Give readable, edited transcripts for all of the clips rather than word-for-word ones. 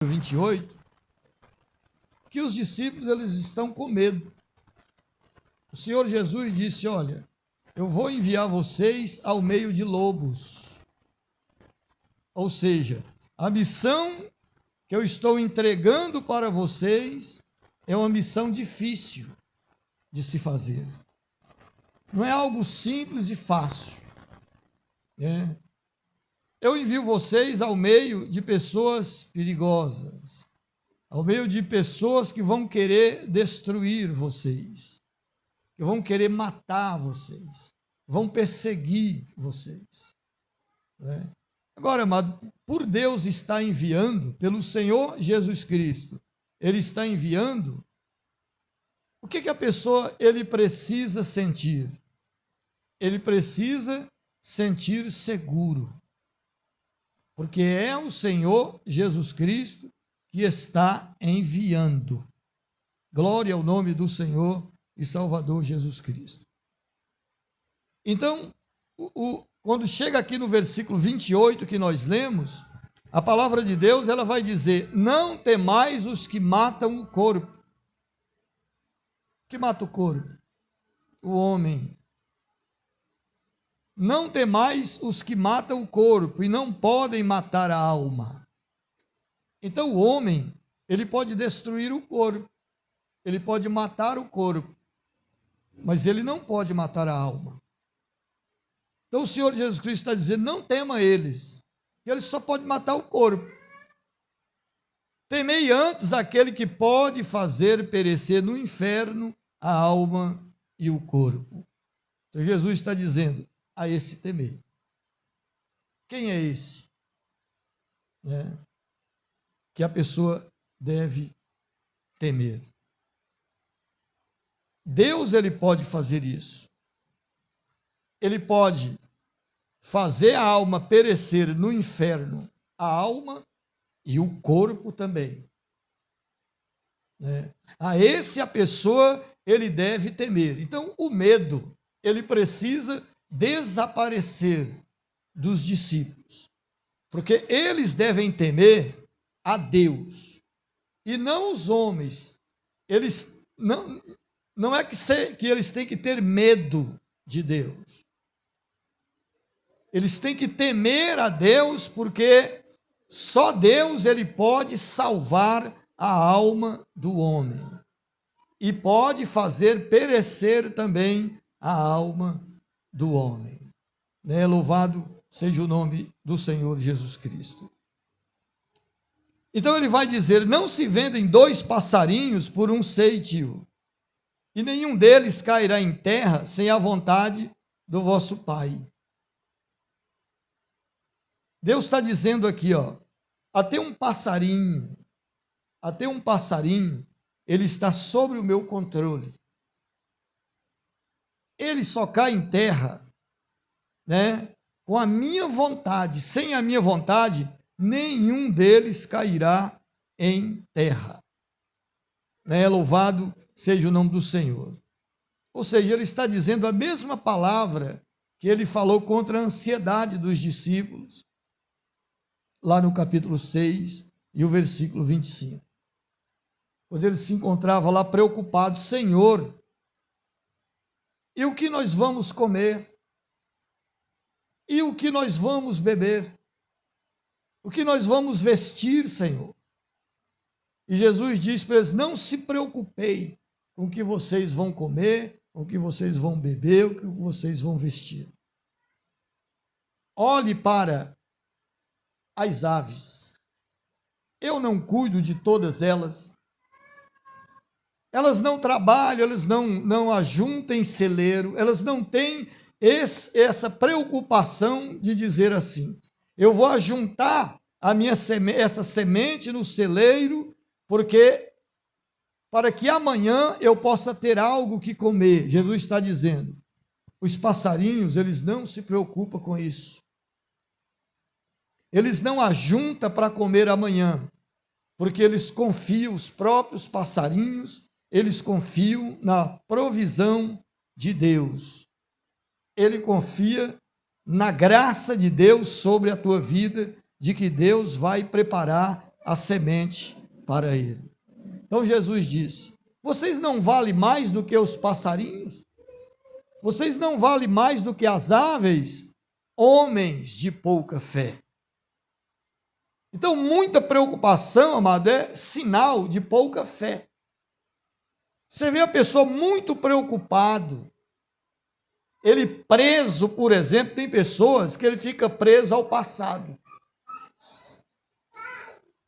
28, que os discípulos eles estão com medo. O Senhor Jesus disse: olha, eu vou enviar vocês ao meio de lobos. Ou seja, a missão que eu estou entregando para vocês é uma missão difícil de se fazer. Não é algo simples e fácil. Eu envio vocês ao meio de pessoas perigosas, ao meio de pessoas que vão querer destruir vocês, que vão querer matar vocês, vão perseguir vocês. Agora, amado, por Deus estar enviando, pelo Senhor Jesus Cristo, Ele está enviando, o que a pessoa ele precisa sentir? Ele precisa sentir seguro, porque é o Senhor Jesus Cristo que está enviando. Glória ao nome do Senhor e Salvador Jesus Cristo. Então, quando chega aqui no versículo 28 que nós lemos, a palavra de Deus ela vai dizer: não temais os que matam o corpo. O que mata o corpo? O homem. Não temais os que matam o corpo e não podem matar a alma. Então o homem, ele pode destruir o corpo, ele pode matar o corpo, mas ele não pode matar a alma. Então o Senhor Jesus Cristo está dizendo: não tema eles, que eles só podem matar o corpo. Temei antes aquele que pode fazer perecer no inferno a alma e o corpo. Então Jesus está dizendo: a esse temer. Quem é esse? Que a pessoa deve temer. Deus ele pode fazer isso. Ele pode fazer a alma perecer no inferno, a alma e o corpo também. A esse a pessoa ele deve temer. Então o medo ele precisa desaparecer dos discípulos, porque eles devem temer a Deus e não os homens. Eles não é que eles têm que ter medo de Deus. Eles têm que temer a Deus, porque só Deus ele pode salvar a alma do homem e pode fazer perecer também a alma do homem. Louvado seja o nome do Senhor Jesus Cristo. Então ele vai dizer: não se vendem 2 passarinhos por um ceitio, e nenhum deles cairá em terra sem a vontade do vosso Pai. Deus está dizendo aqui, até um passarinho, ele está sobre o meu controle. Ele só cai em terra, com a minha vontade. Sem a minha vontade, nenhum deles cairá em terra. Louvado seja o nome do Senhor. Ou seja, ele está dizendo a mesma palavra que ele falou contra a ansiedade dos discípulos, lá no capítulo 6 e o versículo 25. Quando ele se encontrava lá preocupado: Senhor, e o que nós vamos comer? E o que nós vamos beber? O que nós vamos vestir, Senhor? E Jesus diz para eles: não se preocupem com o que vocês vão comer, com o que vocês vão beber, o que vocês vão vestir. Olhe para as aves. Eu não cuido de todas elas. Elas não trabalham, elas não ajuntam em celeiro, elas não têm essa preocupação de dizer assim: eu vou ajuntar essa semente no celeiro, para que amanhã eu possa ter algo que comer. Jesus está dizendo: os passarinhos, eles não se preocupam com isso. Eles não ajuntam para comer amanhã, porque eles confiam, os próprios passarinhos, eles confiam na provisão de Deus. Ele confia na graça de Deus sobre a tua vida, de que Deus vai preparar a semente para ele. Então Jesus disse: vocês não valem mais do que os passarinhos? Vocês não valem mais do que as aves? Homens de pouca fé. Então, muita preocupação, amado, é sinal de pouca fé. Você vê a pessoa muito preocupado, ele preso, por exemplo, tem pessoas que ele fica preso ao passado.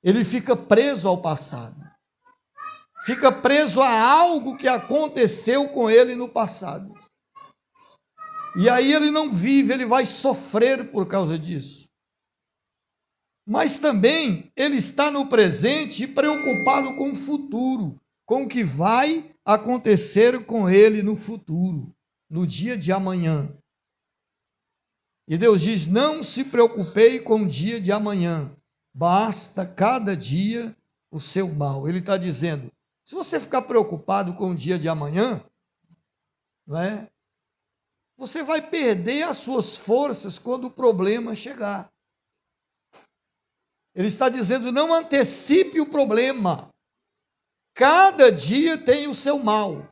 Ele fica preso ao passado. Fica preso a algo que aconteceu com ele no passado. E aí ele não vive, ele vai sofrer por causa disso. Mas também ele está no presente preocupado com o futuro, com o que vai acontecer com ele no futuro, no dia de amanhã. E Deus diz: não se preocupei com o dia de amanhã, basta cada dia o seu mal. Ele está dizendo, se você ficar preocupado com o dia de amanhã, não é? Você vai perder as suas forças quando o problema chegar. Ele está dizendo, não antecipe o problema. Cada dia tem o seu mal.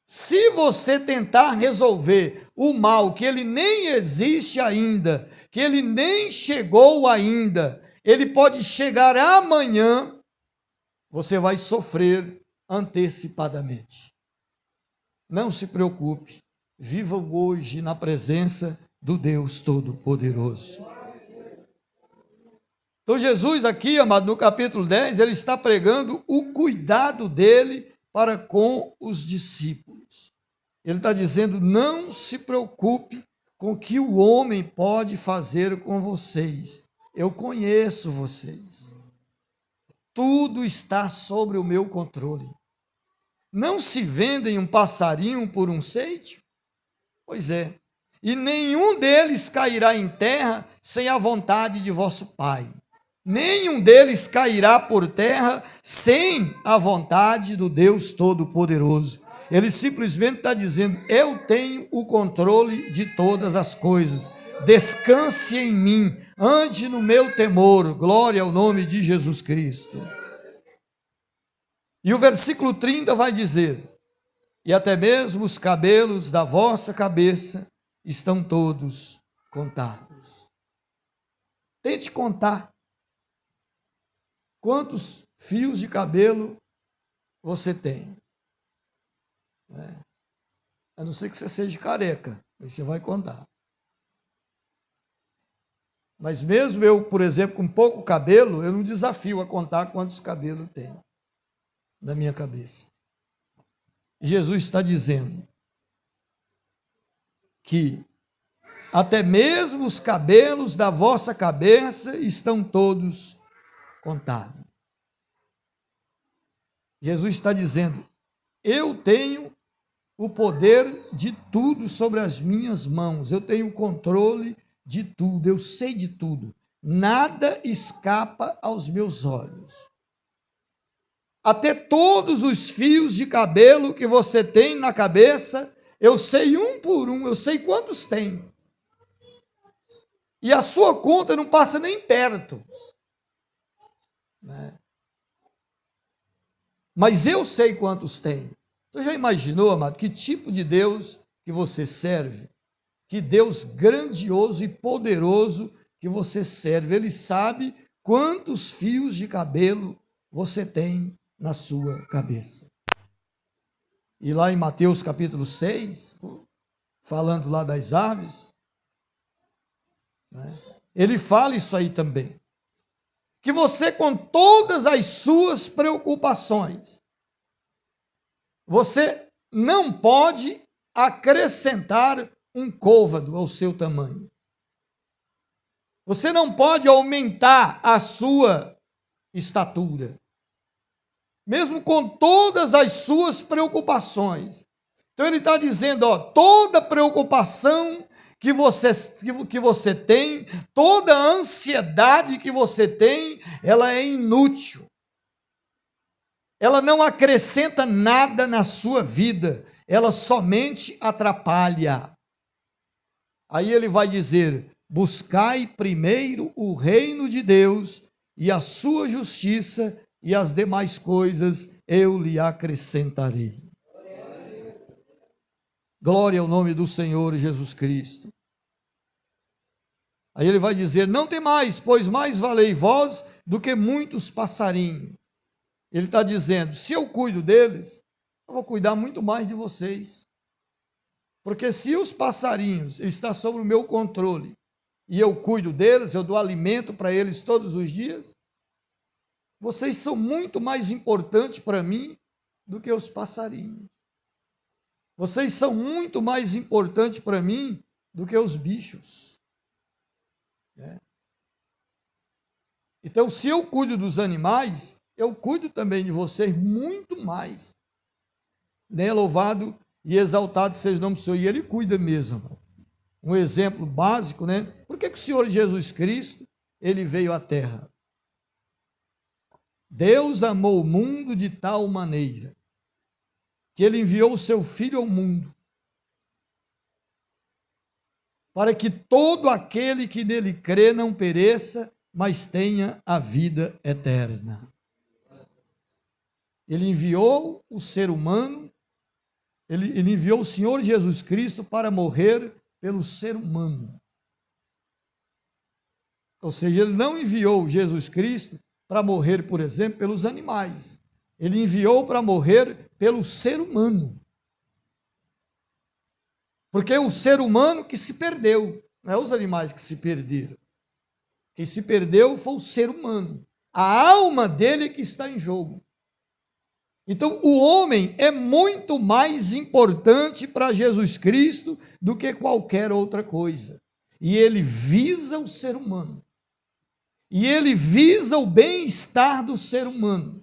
Se você tentar resolver o mal que ele nem existe ainda, que ele nem chegou ainda, ele pode chegar amanhã, você vai sofrer antecipadamente. Não se preocupe, viva hoje na presença do Deus Todo-Poderoso. Então Jesus aqui, amado, no capítulo 10, ele está pregando o cuidado dele para com os discípulos. Ele está dizendo, não se preocupe com o que o homem pode fazer com vocês. Eu conheço vocês. Tudo está sobre o meu controle. Não se vendem um passarinho por um ceito? Pois é. E nenhum deles cairá em terra sem a vontade de vosso Pai. Nenhum deles cairá por terra sem a vontade do Deus Todo-Poderoso. Ele simplesmente está dizendo, eu tenho o controle de todas as coisas. Descanse em mim, ande no meu temor. Glória ao nome de Jesus Cristo. E o versículo 30 vai dizer, e até mesmo os cabelos da vossa cabeça estão todos contados. Tente contar. Quantos fios de cabelo você tem? A não ser que você seja careca, aí você vai contar. Mas mesmo eu, por exemplo, com pouco cabelo, eu não desafio a contar quantos cabelos tenho na minha cabeça. E Jesus está dizendo que até mesmo os cabelos da vossa cabeça estão todos contados. Jesus está dizendo, eu tenho o poder de tudo sobre as minhas mãos, eu tenho o controle de tudo, eu sei de tudo, nada escapa aos meus olhos. Até todos os fios de cabelo que você tem na cabeça, eu sei um por um, eu sei quantos tem. E a sua conta não passa nem perto. Mas eu sei quantos tem. Você já imaginou, amado, que tipo de Deus que você serve? Que Deus grandioso e poderoso que você serve. Ele sabe quantos fios de cabelo você tem na sua cabeça. E lá em Mateus capítulo 6, falando lá das aves, ele fala isso aí também. Que você, com todas as suas preocupações, você não pode acrescentar um côvado ao seu tamanho. Você não pode aumentar a sua estatura. Mesmo com todas as suas preocupações. Então ele está dizendo, toda preocupação que você tem, toda a ansiedade que você tem, ela é inútil. Ela não acrescenta nada na sua vida, ela somente atrapalha. Aí ele vai dizer, buscai primeiro o reino de Deus e a sua justiça, e as demais coisas eu lhe acrescentarei. Glória ao nome do Senhor Jesus Cristo. Aí ele vai dizer: não temais, pois mais valei vós do que muitos passarinhos. Ele está dizendo: se eu cuido deles, eu vou cuidar muito mais de vocês. Porque se os passarinhos estão sob o meu controle e eu cuido deles, eu dou alimento para eles todos os dias, vocês são muito mais importantes para mim do que os passarinhos. Vocês são muito mais importantes para mim do que os bichos. Então, se eu cuido dos animais, eu cuido também de vocês muito mais. Louvado e exaltado seja o nome do Senhor. E Ele cuida mesmo. Um exemplo básico, né? Por que o Senhor Jesus Cristo, Ele veio à Terra? Deus amou o mundo de tal maneira que Ele enviou o seu Filho ao mundo, para que todo aquele que nele crê não pereça, mas tenha a vida eterna. Ele enviou o ser humano, ele enviou o Senhor Jesus Cristo para morrer pelo ser humano. Ou seja, Ele não enviou Jesus Cristo para morrer, por exemplo, pelos animais. Ele enviou para morrer pelo ser humano. Porque é o ser humano que se perdeu, não é os animais que se perderam. Quem se perdeu foi o ser humano. A alma dele que está em jogo. Então, o homem é muito mais importante para Jesus Cristo do que qualquer outra coisa. E ele visa o ser humano. E ele visa o bem-estar do ser humano.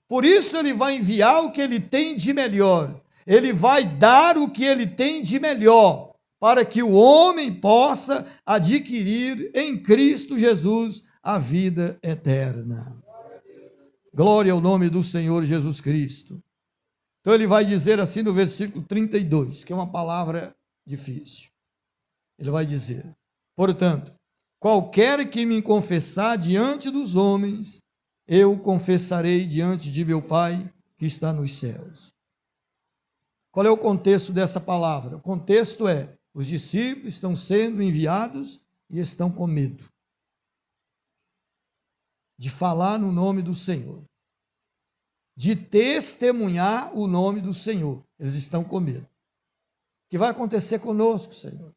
Por isso ele vai enviar o que ele tem de melhor. Ele vai dar o que ele tem de melhor, para que o homem possa adquirir em Cristo Jesus a vida eterna. Glória ao nome do Senhor Jesus Cristo. Então ele vai dizer assim no versículo 32, que é uma palavra difícil. Ele vai dizer: portanto, qualquer que me confessar diante dos homens, eu confessarei diante de meu Pai que está nos céus. Qual é o contexto dessa palavra? O contexto é: os discípulos estão sendo enviados e estão com medo de falar no nome do Senhor, de testemunhar o nome do Senhor. Eles estão com medo. O que vai acontecer conosco, Senhor?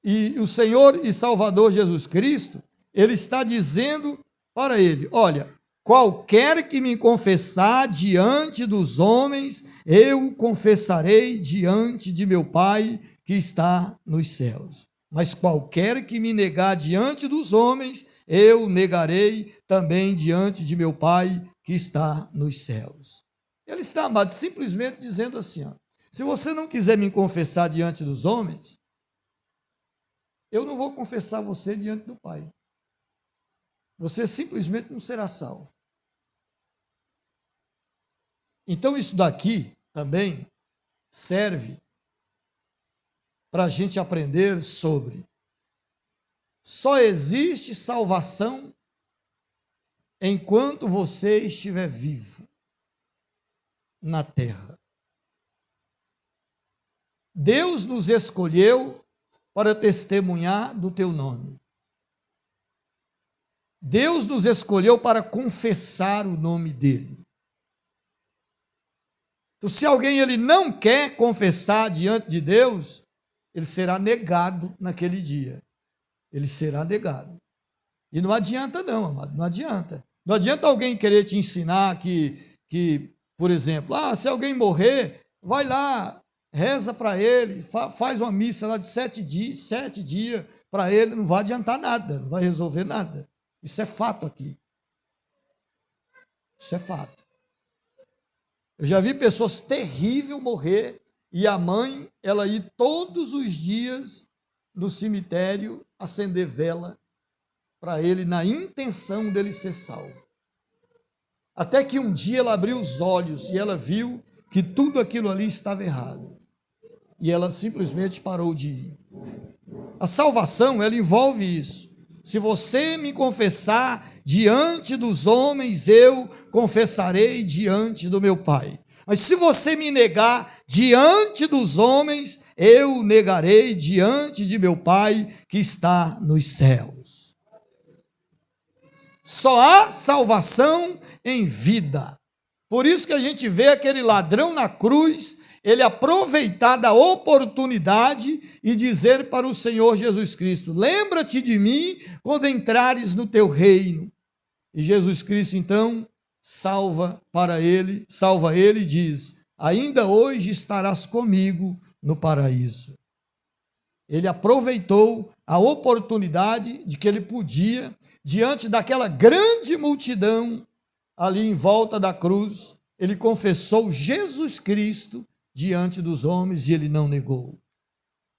E o Senhor e Salvador Jesus Cristo, Ele está dizendo para ele: olha, qualquer que me confessar diante dos homens, eu confessarei diante de meu Pai que está nos céus. Mas qualquer que me negar diante dos homens, eu negarei também diante de meu Pai que está nos céus. Ele está, amado, simplesmente dizendo assim: ó, se você não quiser me confessar diante dos homens, eu não vou confessar você diante do Pai. Você simplesmente não será salvo. Então isso daqui também serve para a gente aprender sobre: só existe salvação enquanto você estiver vivo na terra. Deus nos escolheu para testemunhar do teu nome. Deus nos escolheu para confessar o nome dele. Então, se alguém ele não quer confessar diante de Deus, ele será negado naquele dia. Ele será negado. E não adianta não, amado, não adianta. Não adianta alguém querer te ensinar que por exemplo, se alguém morrer, vai lá, reza para ele, faz uma missa lá de 7 dias para ele, não vai adiantar nada, não vai resolver nada. Isso é fato aqui. Isso é fato. Eu já vi pessoas terríveis morrer e a mãe, ela ir todos os dias no cemitério acender vela para ele, na intenção dele ser salvo. Até que um dia ela abriu os olhos e ela viu que tudo aquilo ali estava errado. E ela simplesmente parou de ir. A salvação, ela envolve isso. Se você me confessar diante dos homens, eu confessarei diante do meu Pai. Mas se você me negar diante dos homens, eu negarei diante de meu Pai que está nos céus. Só há salvação em vida. Por isso que a gente vê aquele ladrão na cruz, ele aproveitar da oportunidade e dizer para o Senhor Jesus Cristo: lembra-te de mim quando entrares no teu reino. E Jesus Cristo então salva ele e diz: ainda hoje estarás comigo no paraíso. Ele aproveitou a oportunidade de que ele podia, diante daquela grande multidão ali em volta da cruz, ele confessou Jesus Cristo diante dos homens e ele não negou.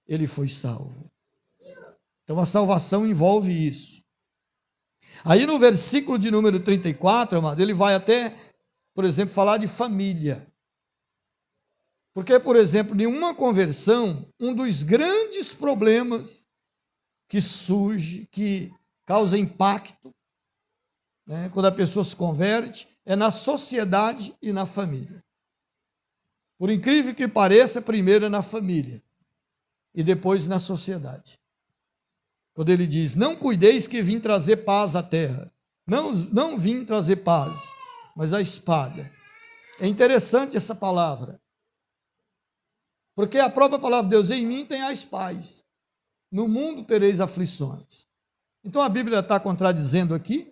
Ele foi salvo. Então a salvação envolve isso. Aí no versículo de número 34, amado, ele vai até, por exemplo, falar de família. Porque, por exemplo, em uma conversão, um dos grandes problemas que surge, que causa impacto, né, quando a pessoa se converte, é na sociedade e na família. Por incrível que pareça, primeiro é na família e depois na sociedade. Quando ele diz: não cuideis que vim trazer paz à terra. Não vim trazer paz, mas a espada. É interessante essa palavra. Porque a própria palavra de Deus: em mim tenhais paz. No mundo tereis aflições. Então a Bíblia está contradizendo aqui.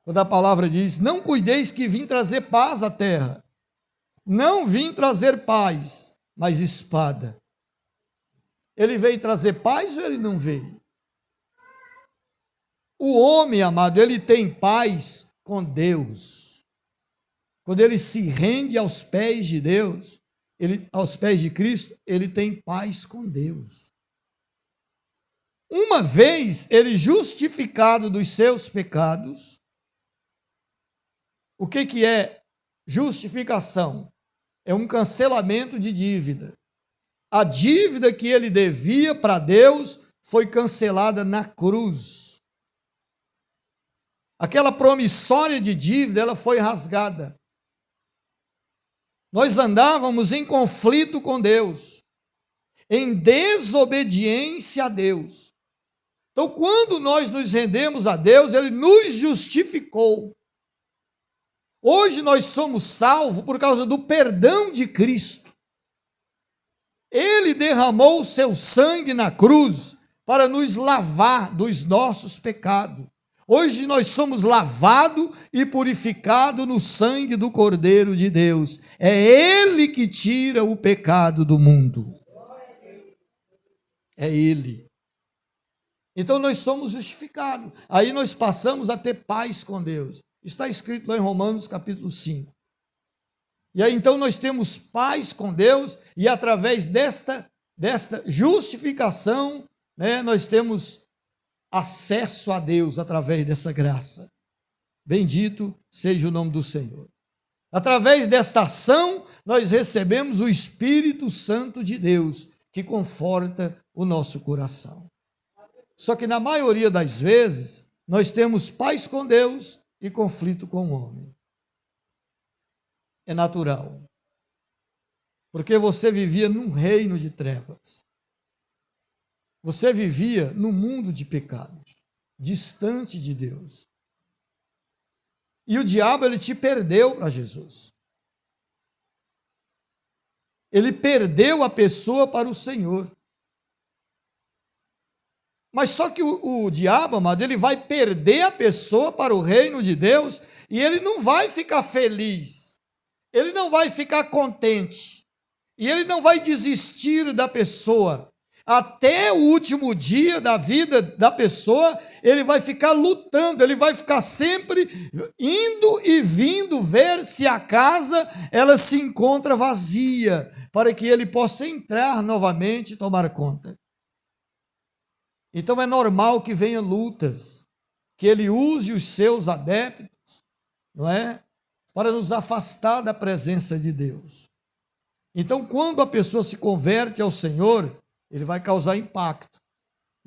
Quando a palavra diz: não cuideis que vim trazer paz à terra. Não vim trazer paz, mas espada. Ele veio trazer paz ou ele não veio? O homem, amado, ele tem paz com Deus. Quando ele se rende aos pés de Deus, aos pés de Cristo, ele tem paz com Deus. Uma vez ele justificado dos seus pecados, o que é justificação? É um cancelamento de dívida. A dívida que ele devia para Deus foi cancelada na cruz. Aquela promissória de dívida, ela foi rasgada. Nós andávamos em conflito com Deus, em desobediência a Deus. Então, quando nós nos rendemos a Deus, Ele nos justificou. Hoje nós somos salvos por causa do perdão de Cristo. Ele derramou o seu sangue na cruz para nos lavar dos nossos pecados. Hoje nós somos lavados e purificados no sangue do Cordeiro de Deus. É Ele que tira o pecado do mundo. É Ele. Então nós somos justificados. Aí nós passamos a ter paz com Deus. Está escrito lá em Romanos capítulo 5. E aí então nós temos paz com Deus e através desta justificação, né, nós temos acesso a Deus através dessa graça. Bendito seja o nome do Senhor. Através desta ação, nós recebemos o Espírito Santo de Deus, que conforta o nosso coração. Só que na maioria das vezes, nós temos paz com Deus e conflito com o homem. É natural. Porque você vivia num reino de trevas. Você vivia num mundo de pecado, distante de Deus. E o diabo, ele te perdeu para Jesus. Ele perdeu a pessoa para o Senhor. Mas só que o diabo, amado, ele vai perder a pessoa para o reino de Deus e ele não vai ficar feliz. Ele não vai ficar contente. E ele não vai desistir da pessoa. Até o último dia da vida da pessoa, ele vai ficar lutando, ele vai ficar sempre indo e vindo ver se a casa ela se encontra vazia, para que ele possa entrar novamente e tomar conta. Então é normal que venham lutas, que ele use os seus adeptos, não é? Para nos afastar da presença de Deus. Então, quando a pessoa se converte ao Senhor, ele vai causar impacto.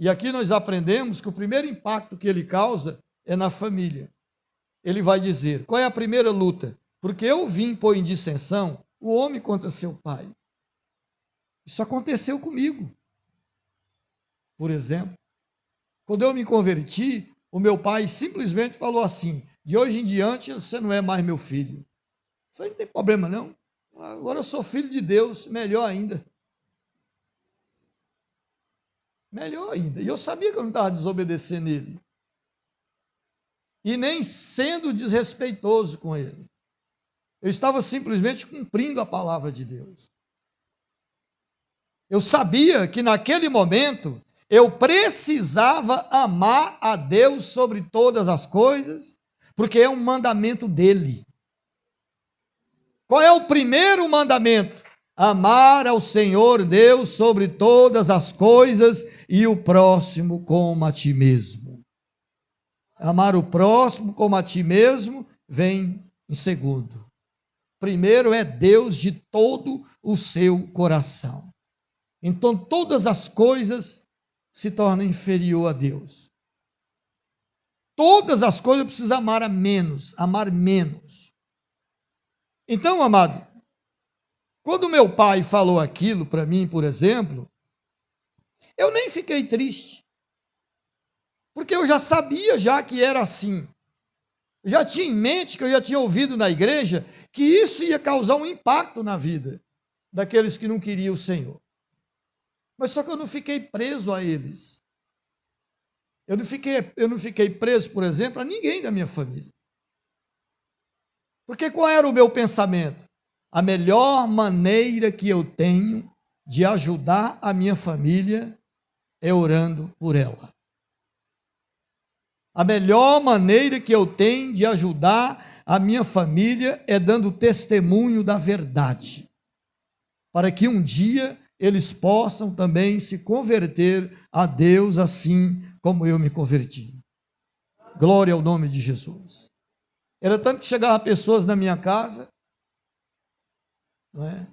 E aqui nós aprendemos que o primeiro impacto que ele causa é na família. Ele vai dizer, qual é a primeira luta? Porque eu vim pôr em dissensão o homem contra seu pai. Isso aconteceu comigo. Por exemplo, quando eu me converti, o meu pai simplesmente falou assim, de hoje em diante você não é mais meu filho. Eu falei, não tem problema não, agora eu sou filho de Deus, melhor ainda. Melhor ainda. E eu sabia que eu não estava desobedecendo ele. E nem sendo desrespeitoso com ele. Eu estava simplesmente cumprindo a palavra de Deus. Eu sabia que naquele momento eu precisava amar a Deus sobre todas as coisas, porque é um mandamento dele. Qual é o primeiro mandamento? Amar ao Senhor Deus sobre todas as coisas e o próximo como a ti mesmo. Amar o próximo como a ti mesmo vem em segundo. Primeiro é Deus de todo o seu coração. Então todas as coisas se tornam inferior a Deus. Todas as coisas precisam amar menos. Então, amado, quando meu pai falou aquilo para mim, por exemplo, eu nem fiquei triste, porque eu já sabia já que era assim. Eu já tinha em mente, que eu já tinha ouvido na igreja, que isso ia causar um impacto na vida daqueles que não queriam o Senhor. Mas só que eu não fiquei preso a eles. Eu não fiquei preso, por exemplo, a ninguém da minha família. Porque qual era o meu pensamento? A melhor maneira que eu tenho de ajudar a minha família é orando por ela. A melhor maneira que eu tenho de ajudar a minha família é dando testemunho da verdade, para que um dia eles possam também se converter a Deus assim como eu me converti. Glória ao nome de Jesus. Era tanto que chegavam pessoas na minha casa, não é?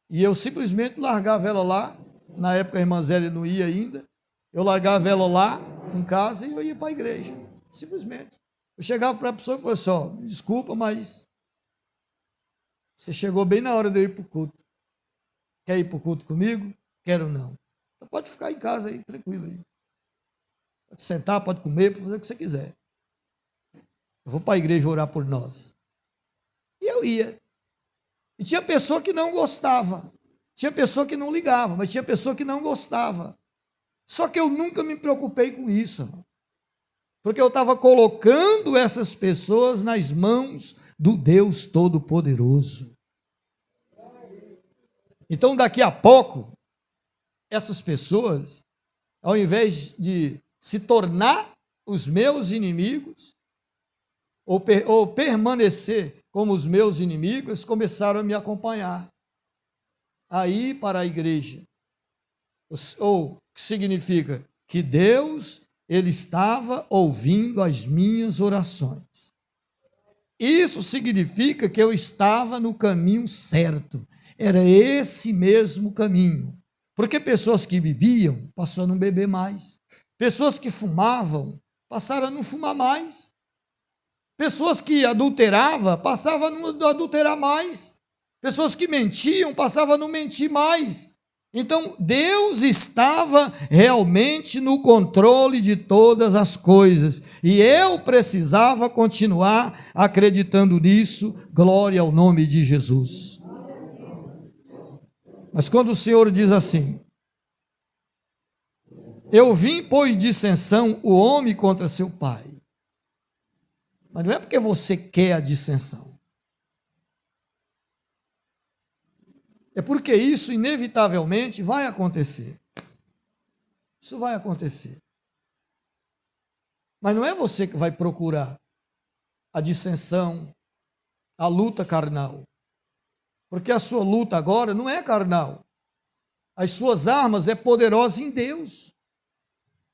E eu simplesmente largava ela lá. Na época a irmã Zélia não ia ainda. Eu largava ela lá em casa e eu ia para a igreja. Simplesmente. Eu chegava para a pessoa e falava assim, ó, desculpa, mas você chegou bem na hora de eu ir para o culto. Quer ir para o culto comigo? Quero não. Então pode ficar em casa aí, tranquilo aí. Pode sentar, pode comer, pode fazer o que você quiser. Eu vou para a igreja orar por nós. E eu ia. E tinha pessoa que não gostava. Tinha pessoa que não ligava, mas tinha pessoa que não gostava. Só que eu nunca me preocupei com isso. Porque eu estava colocando essas pessoas nas mãos do Deus Todo-Poderoso. Então, daqui a pouco, essas pessoas, ao invés de se tornar os meus inimigos, ou permanecer como os meus inimigos, começaram a me acompanhar, a ir para a igreja. Ou, que significa? Que Deus, Ele estava ouvindo as minhas orações. Isso significa que eu estava no caminho certo. Era esse mesmo caminho. Porque pessoas que bebiam passaram a não beber mais. Pessoas que fumavam passaram a não fumar mais. Pessoas que adulteravam passavam a não adulterar mais. Pessoas que mentiam passavam a não mentir mais. Então, Deus estava realmente no controle de todas as coisas. E eu precisava continuar acreditando nisso. Glória ao nome de Jesus. Mas quando o Senhor diz assim, eu vim pôr em dissensão o homem contra seu pai. Mas não é porque você quer a dissensão. É porque isso inevitavelmente vai acontecer. Isso vai acontecer. Mas não é você que vai procurar a dissensão, a luta carnal. Porque a sua luta agora não é carnal. As suas armas é poderosa em Deus.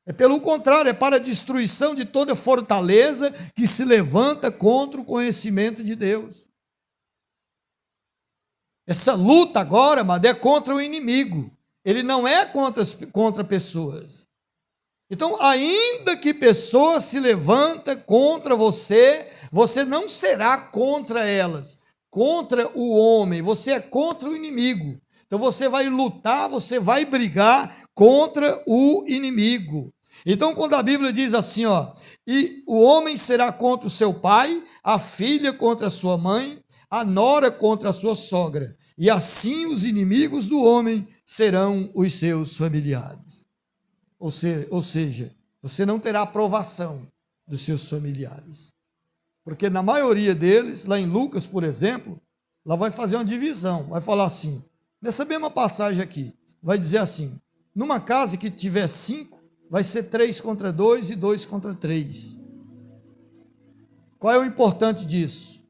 É pelo contrário, é para a destruição de toda fortaleza que se levanta contra o conhecimento de Deus. Essa luta agora, amado, é contra o inimigo. Ele não é contra pessoas. Então, ainda que pessoas se levantem contra você, você não será contra elas, contra o homem, você é contra o inimigo. Então você vai lutar, você vai brigar contra o inimigo. Então, quando a Bíblia diz assim, ó, e o homem será contra o seu pai, a filha contra a sua mãe, a nora contra a sua sogra, e assim os inimigos do homem serão os seus familiares. Ou seja, você não terá aprovação dos seus familiares. Porque na maioria deles, lá em Lucas, por exemplo, lá vai fazer uma divisão, vai falar assim, nessa mesma passagem aqui, vai dizer assim, numa casa que tiver 5, vai ser 3 contra 2 e 2 contra 3. Qual é o importante disso?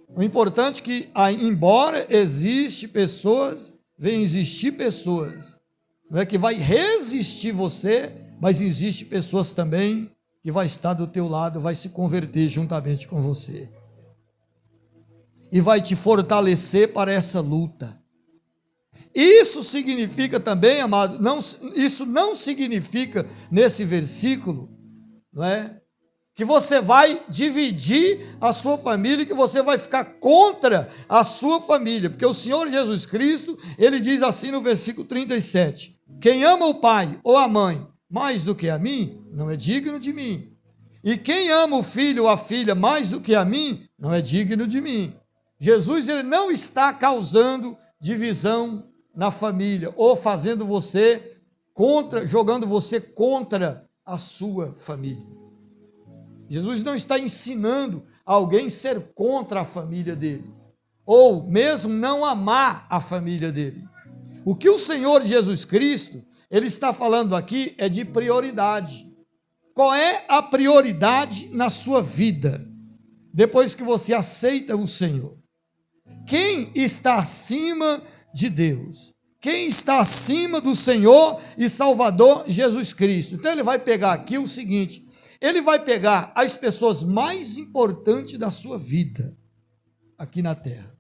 O importante é que, embora venham existir pessoas, não é que vai resistir você, mas existe pessoas também que vai estar do teu lado, vai se converter juntamente com você. E vai te fortalecer para essa luta. Isso significa também, amado, isso não significa nesse versículo, não é? Que você vai dividir a sua família, que você vai ficar contra a sua família, porque o Senhor Jesus Cristo, ele diz assim no versículo 37, quem ama o pai ou a mãe mais do que a mim, não é digno de mim. E quem ama o filho ou a filha mais do que a mim, não é digno de mim. Jesus, ele não está causando divisão na família, ou fazendo você jogando você contra a sua família. Jesus não está ensinando alguém a ser contra a família dele, ou mesmo não amar a família dele. O que o Senhor Jesus Cristo, ele está falando aqui é de prioridade. Qual é a prioridade na sua vida, depois que você aceita o Senhor? Quem está acima de Deus? Quem está acima do Senhor e Salvador Jesus Cristo? Então ele vai pegar aqui o seguinte, ele vai pegar as pessoas mais importantes da sua vida, aqui na terra,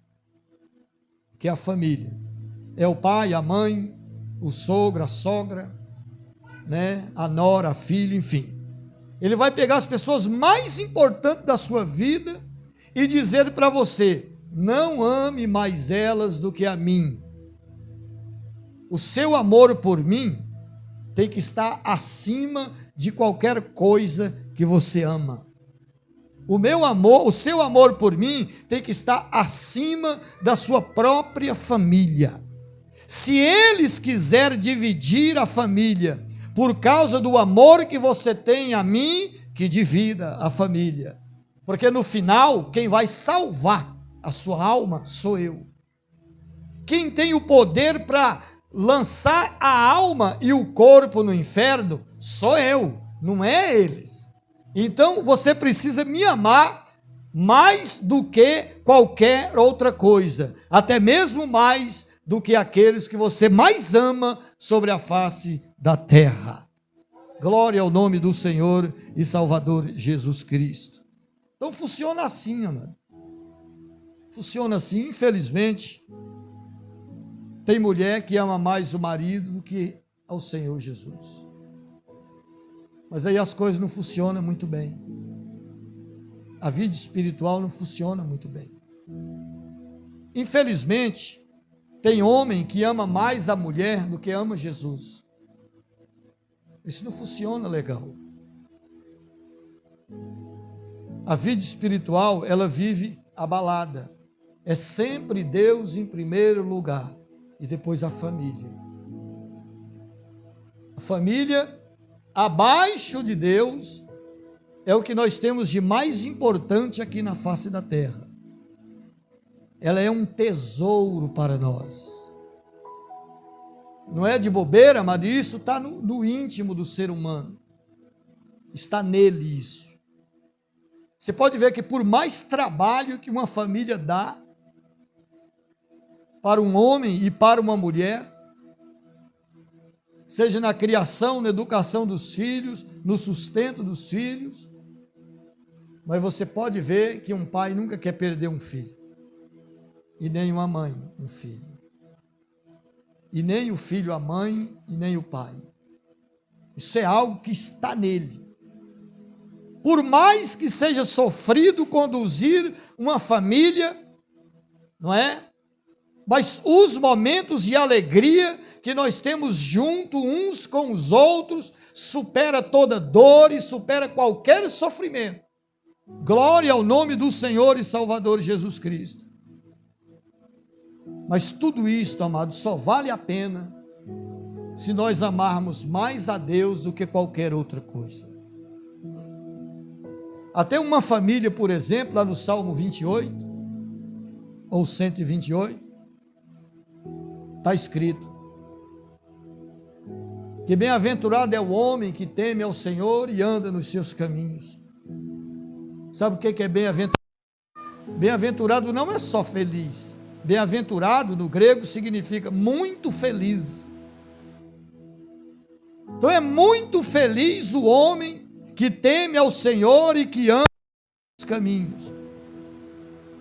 que é a família. É o pai, a mãe, o sogro, a sogra, né? A nora, a filha, enfim. Ele vai pegar as pessoas mais importantes da sua vida e dizer para você, não ame mais elas do que a mim. O seu amor por mim tem que estar acima de qualquer coisa que você ama. O seu amor por mim tem que estar acima da sua própria família. Se eles quiserem dividir a família por causa do amor que você tem a mim, que divida a família. Porque no final, quem vai salvar a sua alma sou eu. Quem tem o poder para lançar a alma e o corpo no inferno sou eu, não é eles. Então você precisa me amar mais do que qualquer outra coisa, até mesmo mais do que aqueles que você mais ama sobre a face da terra. Glória ao nome do Senhor e Salvador Jesus Cristo. Então funciona assim, amado. Funciona assim, infelizmente. Tem mulher que ama mais o marido do que ao Senhor Jesus. Mas aí as coisas não funcionam muito bem. A vida espiritual não funciona muito bem. Infelizmente, tem homem que ama mais a mulher do que ama Jesus. Isso não funciona legal. A vida espiritual, ela vive abalada. É sempre Deus em primeiro lugar e depois a família. A família abaixo de Deus é o que nós temos de mais importante aqui na face da terra. Ela é um tesouro para nós. Não é de bobeira, mas isso está no íntimo do ser humano. Está nele isso. Você pode ver que por mais trabalho que uma família dá para um homem e para uma mulher, seja na criação, na educação dos filhos, no sustento dos filhos, mas você pode ver que um pai nunca quer perder um filho, e nem uma mãe um filho, e nem o filho a mãe, e nem o pai. Isso é algo que está nele. Por mais que seja sofrido conduzir uma família, não é? Mas os momentos de alegria que nós temos junto uns com os outros, supera toda dor e supera qualquer sofrimento. Glória ao nome do Senhor e Salvador Jesus Cristo. Mas tudo isto, amado, só vale a pena se nós amarmos mais a Deus do que qualquer outra coisa. Até uma família, por exemplo, lá no Salmo 28, ou 128, está escrito que bem-aventurado é o homem que teme ao Senhor e anda nos seus caminhos. Sabe o que é bem-aventurado? Bem-aventurado não é só feliz. Bem-aventurado, no grego, significa muito feliz. Então é muito feliz o homem que teme ao Senhor e que anda nos caminhos.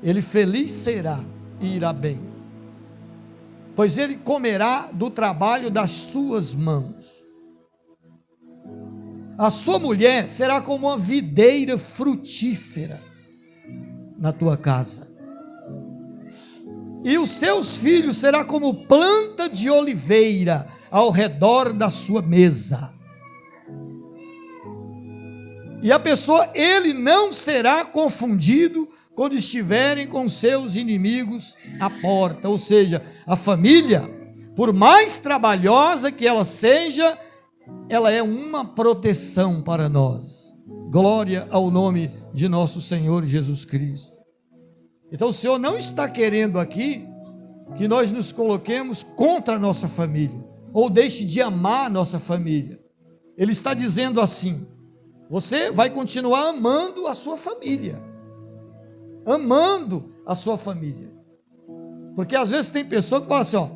Ele feliz será e irá bem, pois ele comerá do trabalho das suas mãos. A sua mulher será como uma videira frutífera na tua casa, e os seus filhos será como planta de oliveira ao redor da sua mesa. E a pessoa, ele não será confundido quando estiverem com seus inimigos à porta. Ou seja, a família, por mais trabalhosa que ela seja, ela é uma proteção para nós. Glória ao nome de nosso Senhor Jesus Cristo. Então o Senhor não está querendo aqui que nós nos coloquemos contra a nossa família, ou deixe de amar a nossa família. Ele está dizendo assim: você vai continuar amando a sua família. Amando a sua família. Porque às vezes tem pessoa que fala assim, ó,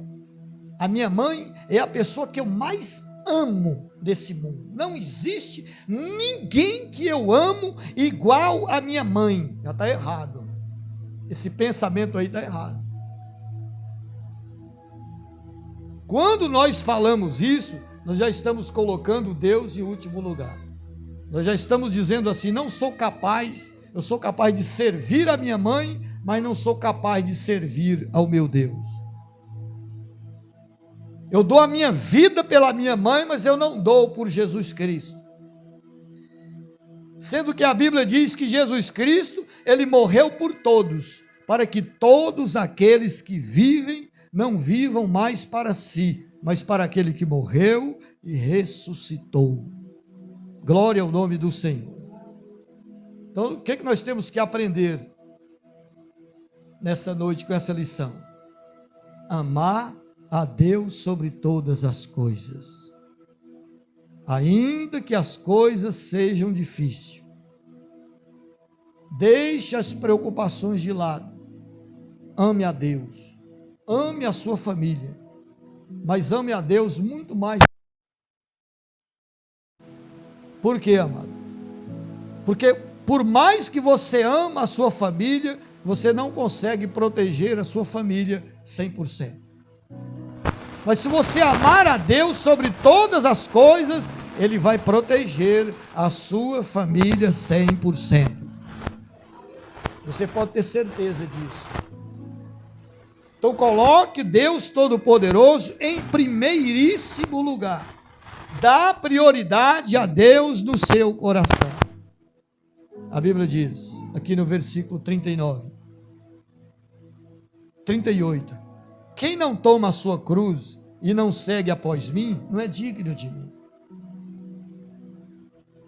a minha mãe é a pessoa que eu mais amo desse mundo. Não existe ninguém que eu amo igual a minha mãe. Já está errado. Esse pensamento aí está errado. Quando nós falamos isso, nós já estamos colocando Deus em último lugar. Nós já estamos dizendo assim, não sou capaz, eu sou capaz de servir a minha mãe, mas não sou capaz de servir ao meu Deus. Eu dou a minha vida pela minha mãe, mas eu não dou por Jesus Cristo. Sendo que a Bíblia diz que Jesus Cristo, ele morreu por todos, para que todos aqueles que vivem, não vivam mais para si, mas para aquele que morreu e ressuscitou. Glória ao nome do Senhor. Então, o que nós temos que aprender nessa noite com essa lição? Amar a Deus sobre todas as coisas. Ainda que as coisas sejam difíceis. Deixe as preocupações de lado. Ame a Deus. Ame a sua família. Mas ame a Deus muito mais. Por quê, amado? Porque por mais que você ama a sua família, você não consegue proteger a sua família 100%. Mas se você amar a Deus sobre todas as coisas, Ele vai proteger a sua família 100%. Você pode ter certeza disso. Então coloque Deus Todo-Poderoso em primeiríssimo lugar. Dá prioridade a Deus no seu coração. A Bíblia diz, aqui no versículo 39, 38, quem não toma a sua cruz e não segue após mim, não é digno de mim.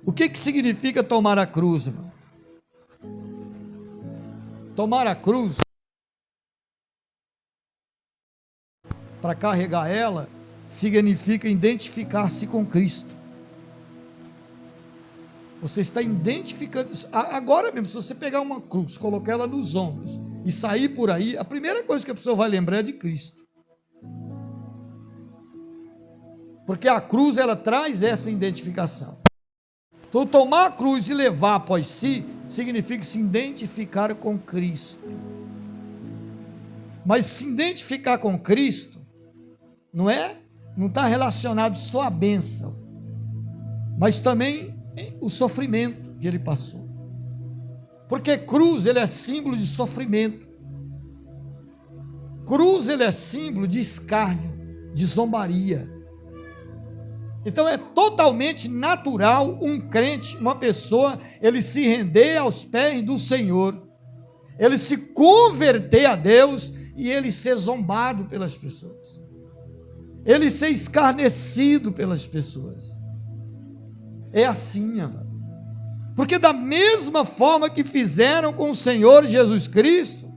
O que significa tomar a cruz, irmão? Tomar a cruz, para carregar ela, significa identificar-se com Cristo. Você está identificando, agora mesmo, se você pegar uma cruz, colocar ela nos ombros e sair por aí, a primeira coisa que a pessoa vai lembrar é de Cristo. Porque a cruz, ela traz essa identificação. Então, tomar a cruz e levar após si, significa se identificar com Cristo. Mas se identificar com Cristo, não está relacionado só à bênção. mas também o sofrimento que ele passou. Porque cruz, ele é símbolo de sofrimento. Cruz, ele é símbolo de escárnio, de zombaria. Então é totalmente natural um crente, uma pessoa, ele se render aos pés do Senhor, ele se converter a Deus e ele ser zombado pelas pessoas, ele ser escarnecido pelas pessoas. É assim, amado. Porque da mesma forma que fizeram com o Senhor Jesus Cristo,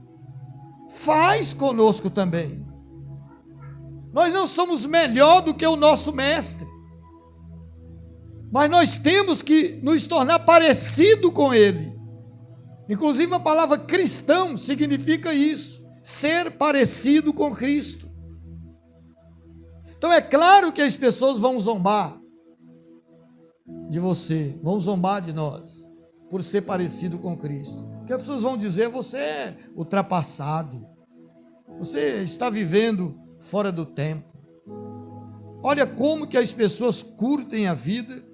faz conosco também. Nós não somos melhor do que o nosso mestre, mas nós temos que nos tornar parecido com ele. Inclusive a palavra cristão significa isso, ser parecido com Cristo. Então é claro que as pessoas vão zombar de você, vão zombar de nós, por ser parecido com Cristo. Porque as pessoas vão dizer, você é ultrapassado, você está vivendo fora do tempo. Olha como que as pessoas curtem a vida,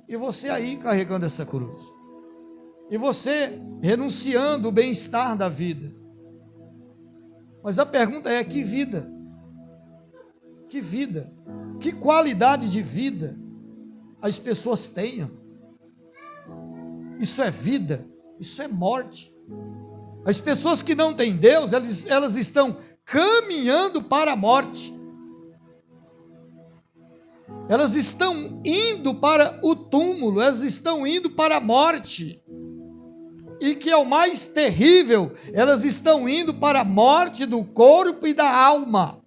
e você aí carregando essa cruz, e você renunciando o bem-estar da vida. Mas a pergunta é, que vida? Que vida? Que qualidade de vida as pessoas têm? Isso é vida? Isso é morte. As pessoas que não têm Deus, elas estão caminhando para a morte. Elas estão indo para o túmulo, elas estão indo para a morte. E que é o mais terrível, elas estão indo para a morte do corpo e da alma.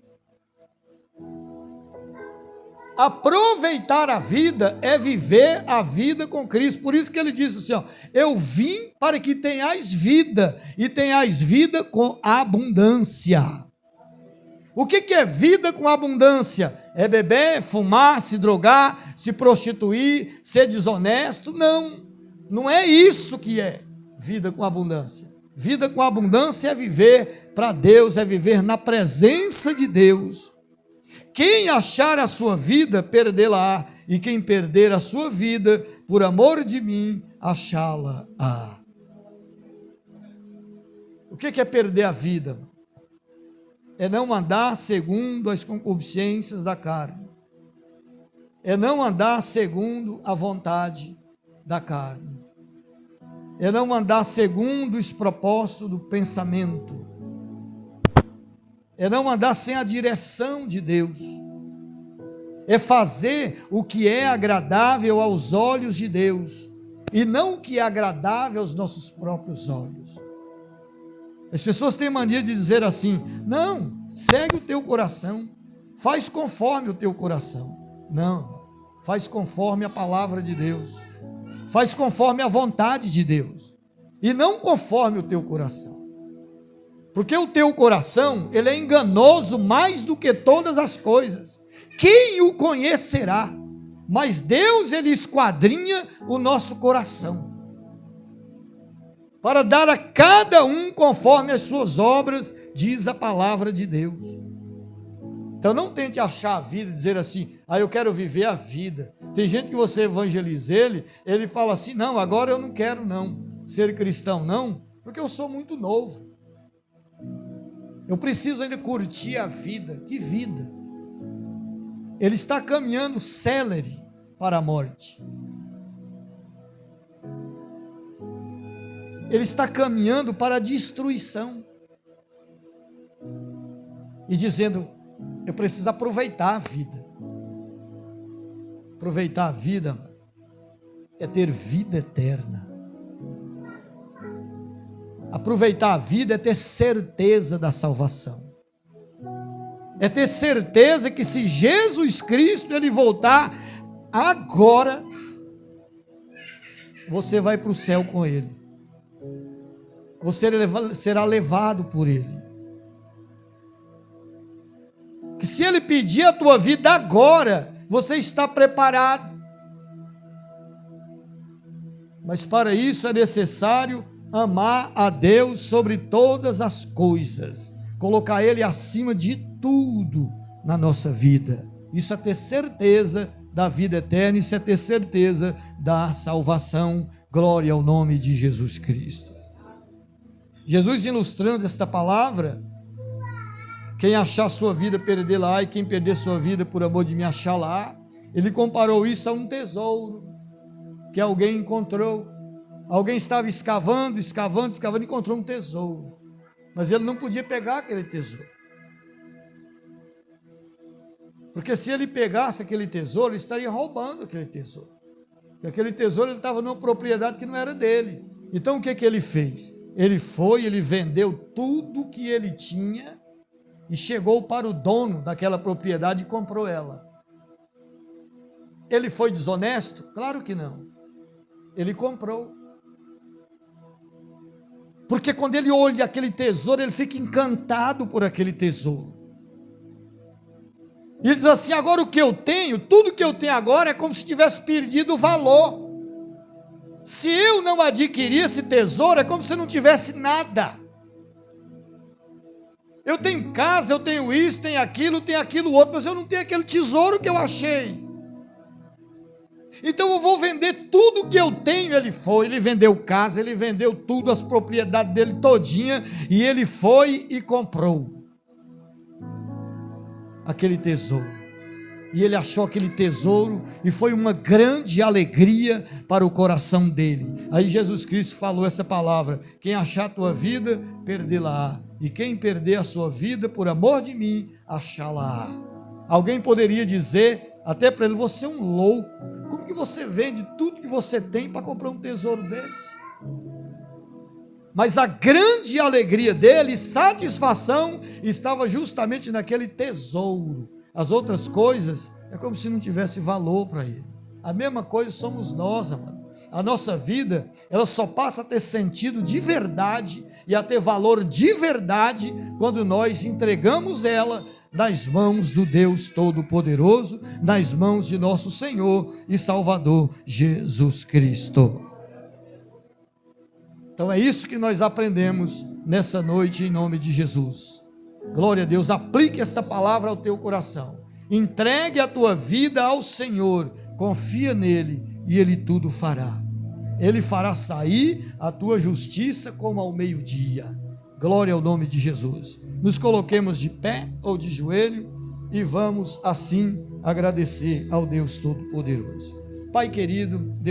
Aproveitar a vida é viver a vida com Cristo. Por isso que ele disse assim, ó, eu vim para que tenhais vida, e tenhais vida com abundância. O que é vida com abundância? É beber, fumar, se drogar, se prostituir, ser desonesto? Não, não é isso que é vida com abundância. Vida com abundância é viver para Deus, é viver na presença de Deus. Quem achar a sua vida, perdê-la-á, e quem perder a sua vida, por amor de mim, achá-la-á. O que é perder a vida? É não andar segundo as concupiscências da carne. É não andar segundo a vontade da carne. É não andar segundo os propósitos do pensamento. É não andar sem a direção de Deus. É fazer o que é agradável aos olhos de Deus, e não o que é agradável aos nossos próprios olhos. As pessoas têm mania de dizer assim, não, segue o teu coração, faz conforme o teu coração. Não, faz conforme a palavra de Deus, faz conforme a vontade de Deus, e não conforme o teu coração. Porque o teu coração, ele é enganoso mais do que todas as coisas. Quem o conhecerá? Mas Deus, ele esquadrinha o nosso coração, para dar a cada um conforme as suas obras, diz a palavra de Deus. Então não tente achar a vida e dizer assim, eu quero viver a vida. Tem gente que você evangeliza ele fala assim, não, agora eu não quero não ser cristão não, porque eu sou muito novo. Eu preciso ainda curtir a vida. Que vida? Ele está caminhando célere para a morte. Ele está caminhando para a destruição. E dizendo, eu preciso aproveitar a vida. Aproveitar a vida, mano, é ter vida eterna. Aproveitar a vida é ter certeza da salvação. É ter certeza que se Jesus Cristo ele voltar agora, você vai para o céu com ele. Você será levado por ele. Que se ele pedir a tua vida agora, você está preparado. Mas para isso é necessário amar a Deus sobre todas as coisas, colocar Ele acima de tudo na nossa vida. Isso é ter certeza da vida eterna, isso é ter certeza da salvação. Glória ao nome de Jesus Cristo. Jesus, ilustrando esta palavra, quem achar sua vida, perdê-la, e quem perder sua vida por amor de mim, achá-la. Ele comparou isso a um tesouro que alguém encontrou. Alguém estava escavando, e encontrou um tesouro. Mas ele não podia pegar aquele tesouro. Porque se ele pegasse aquele tesouro, ele estaria roubando aquele tesouro. E aquele tesouro ele estava numa propriedade que não era dele. Então o que ele fez? Ele vendeu tudo que ele tinha e chegou para o dono daquela propriedade e comprou ela. Ele foi desonesto? Claro que não. Ele comprou. Porque quando ele olha aquele tesouro, ele fica encantado por aquele tesouro. E ele diz assim: agora o que eu tenho, tudo que eu tenho agora é como se tivesse perdido o valor. Se eu não adquirir esse tesouro, é como se eu não tivesse nada. Eu tenho casa, eu tenho isso, tenho aquilo outro, mas eu não tenho aquele tesouro que eu achei. Então eu vou vender tudo que eu tenho. Ele vendeu casa, ele vendeu tudo, as propriedades dele todinha, e ele foi e comprou aquele tesouro. E ele achou aquele tesouro e foi uma grande alegria para o coração dele. Aí Jesus Cristo falou essa palavra: quem achar a tua vida, perdê-la-á, e quem perder a sua vida por amor de mim, achá-la-á. Alguém poderia dizer até para ele: você é um louco, como que você vende tudo que você tem para comprar um tesouro desse? Mas a grande alegria dele, satisfação, estava justamente naquele tesouro. As outras coisas é como se não tivesse valor para ele. A mesma coisa somos nós, amado. A nossa vida, ela só passa a ter sentido de verdade e a ter valor de verdade quando nós entregamos ela nas mãos do Deus Todo-Poderoso, nas mãos de nosso Senhor e Salvador Jesus Cristo. Então é isso que nós aprendemos nessa noite, em nome de Jesus. Glória a Deus. Aplique esta palavra ao teu coração. Entregue a tua vida ao Senhor, confia nele e ele tudo fará. Ele fará sair a tua justiça como ao meio-dia. Glória ao nome de Jesus. Nos coloquemos de pé ou de joelho e vamos assim agradecer ao Deus Todo-Poderoso. Pai querido, Deus